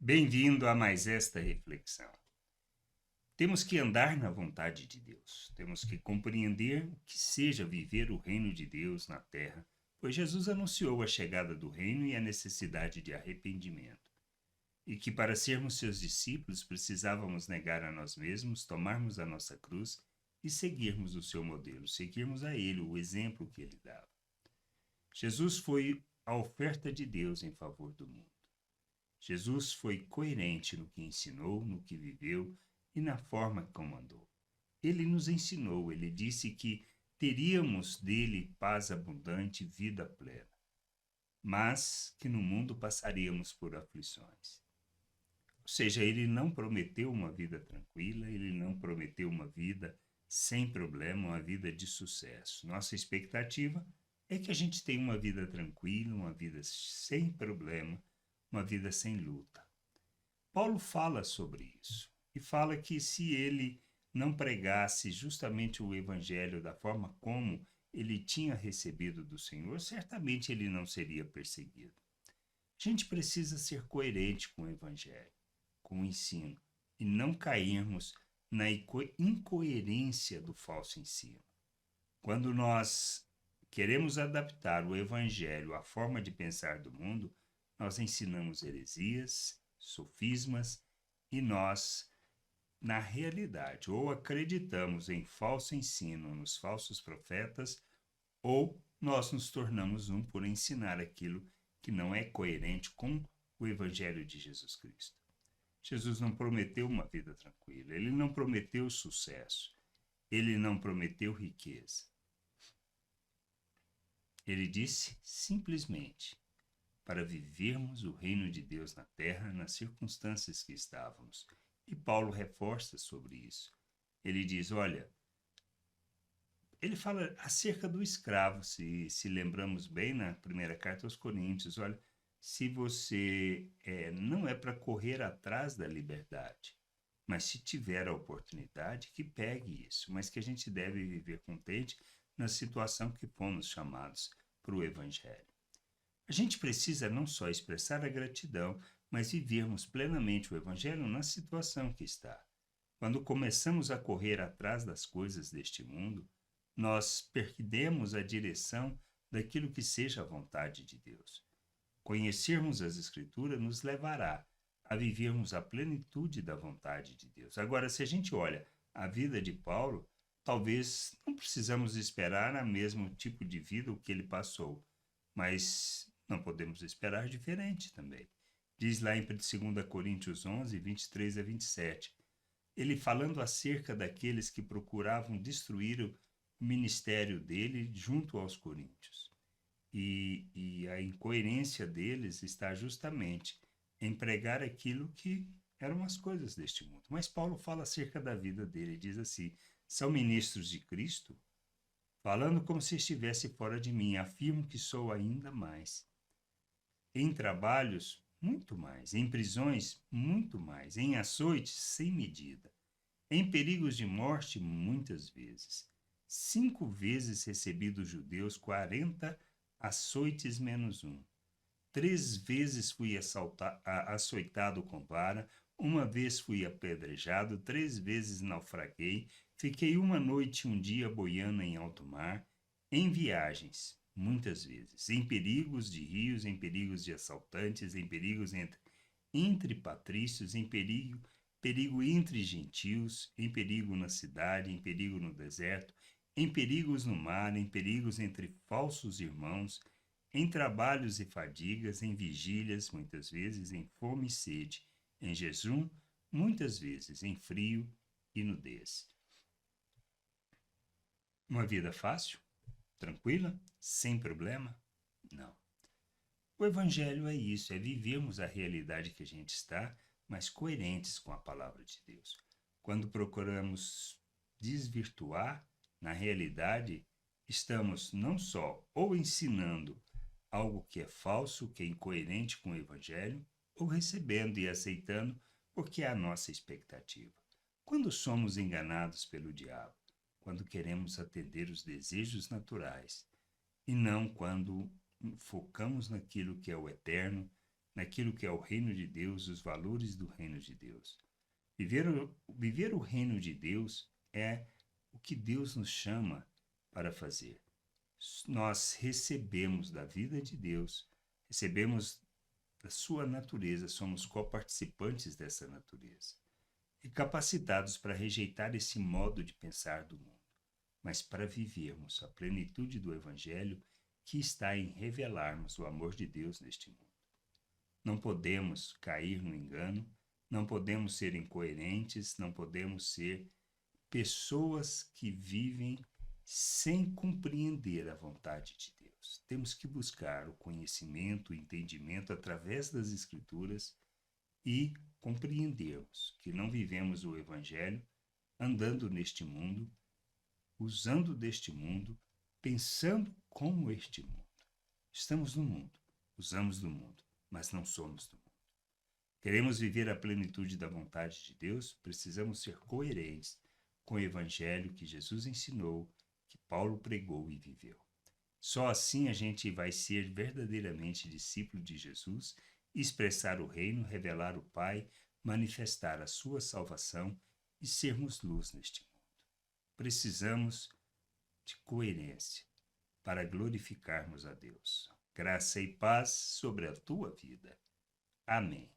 Bem-vindo a mais esta reflexão. Temos que andar na vontade de Deus. Temos que compreender o que seja viver o reino de Deus na terra, pois Jesus anunciou a chegada do reino e a necessidade de arrependimento. E que para sermos seus discípulos precisávamos negar a nós mesmos, tomarmos a nossa cruz e seguirmos o seu modelo, seguirmos a ele, o exemplo que ele dava. Jesus foi a oferta de Deus em favor do mundo. Jesus foi coerente no que ensinou, no que viveu e na forma como andou. Ele nos ensinou, ele disse que teríamos dele paz abundante, vida plena, mas que no mundo passaríamos por aflições. Ou seja, ele não prometeu uma vida tranquila, ele não prometeu uma vida sem problema, uma vida de sucesso. Nossa expectativa é que a gente tenha uma vida tranquila, uma vida sem problema, uma vida sem luta. Paulo fala sobre isso e fala que se ele não pregasse justamente o evangelho da forma como ele tinha recebido do Senhor, certamente ele não seria perseguido. A gente precisa ser coerente com o evangelho, com o ensino, e não cairmos na incoerência do falso ensino. Quando nós queremos adaptar o evangelho à forma de pensar do mundo, nós ensinamos heresias, sofismas e nós, na realidade, ou acreditamos em falso ensino nos falsos profetas, ou nós nos tornamos um por ensinar aquilo que não é coerente com o Evangelho de Jesus Cristo. Jesus não prometeu uma vida tranquila, ele não prometeu sucesso, ele não prometeu riqueza. Ele disse simplesmente para vivermos o reino de Deus na terra nas circunstâncias que estávamos. E Paulo reforça sobre isso. Ele diz, olha, ele fala acerca do escravo, se lembramos bem na primeira carta aos Coríntios, olha, se você não é para correr atrás da liberdade, mas se tiver a oportunidade, que pegue isso, mas que a gente deve viver contente na situação que fomos chamados para o Evangelho. A gente precisa não só expressar a gratidão, mas vivermos plenamente o Evangelho na situação que está. Quando começamos a correr atrás das coisas deste mundo, nós perdemos a direção daquilo que seja a vontade de Deus. Conhecermos as Escrituras nos levará a vivermos a plenitude da vontade de Deus. Agora, se a gente olha a vida de Paulo, talvez não precisamos esperar a mesmo tipo de vida o que ele passou, mas não podemos esperar diferente também. Diz lá em 2 Coríntios 11, 23 a 27, ele falando acerca daqueles que procuravam destruir o ministério dele junto aos coríntios. E a incoerência deles está justamente em pregar aquilo que eram as coisas deste mundo. Mas Paulo fala acerca da vida dele, diz assim, são ministros de Cristo, falando como se estivesse fora de mim, afirmo que sou ainda mais. Em trabalhos, muito mais. Em prisões, muito mais. Em açoites, sem medida. Em perigos de morte, muitas vezes. 5 vezes recebi dos judeus 40 açoites menos um. 3 vezes fui açoitado com vara, 1 vez fui apedrejado, 3 vezes naufraguei, fiquei 1 noite e 1 dia boiando em alto mar, em viagens, muitas vezes, em perigos de rios, em perigos de assaltantes, em perigos entre patrícios, em perigo entre gentios, em perigo na cidade, em perigo no deserto, em perigos no mar, em perigos entre falsos irmãos, em trabalhos e fadigas, em vigílias, muitas vezes, em fome e sede, em jejum, muitas vezes, em frio e nudez. Uma vida fácil? Tranquila? Sem problema? Não. O Evangelho é isso, é vivermos a realidade que a gente está, mas coerentes com a palavra de Deus. Quando procuramos desvirtuar, na realidade, estamos não só ou ensinando algo que é falso, que é incoerente com o Evangelho, ou recebendo e aceitando porque é a nossa expectativa. Quando somos enganados pelo diabo, quando queremos atender os desejos naturais, e não quando focamos naquilo que é o eterno, naquilo que é o reino de Deus, os valores do reino de Deus. Viver o reino de Deus é o que Deus nos chama para fazer. Nós recebemos da vida de Deus, recebemos da sua natureza, somos coparticipantes dessa natureza e capacitados para rejeitar esse modo de pensar do mundo, mas para vivermos a plenitude do Evangelho que está em revelarmos o amor de Deus neste mundo. Não podemos cair no engano, não podemos ser incoerentes, não podemos ser pessoas que vivem sem compreender a vontade de Deus. Temos que buscar o conhecimento, o entendimento através das Escrituras e compreendermos que não vivemos o Evangelho andando neste mundo, usando deste mundo, pensando como este mundo. Estamos no mundo, usamos do mundo, mas não somos do mundo. Queremos viver a plenitude da vontade de Deus, precisamos ser coerentes com o Evangelho que Jesus ensinou, que Paulo pregou e viveu. Só assim a gente vai ser verdadeiramente discípulo de Jesus, expressar o reino, revelar o Pai, manifestar a sua salvação e sermos luz neste mundo. Precisamos de coerência para glorificarmos a Deus. Graça e paz sobre a tua vida. Amém.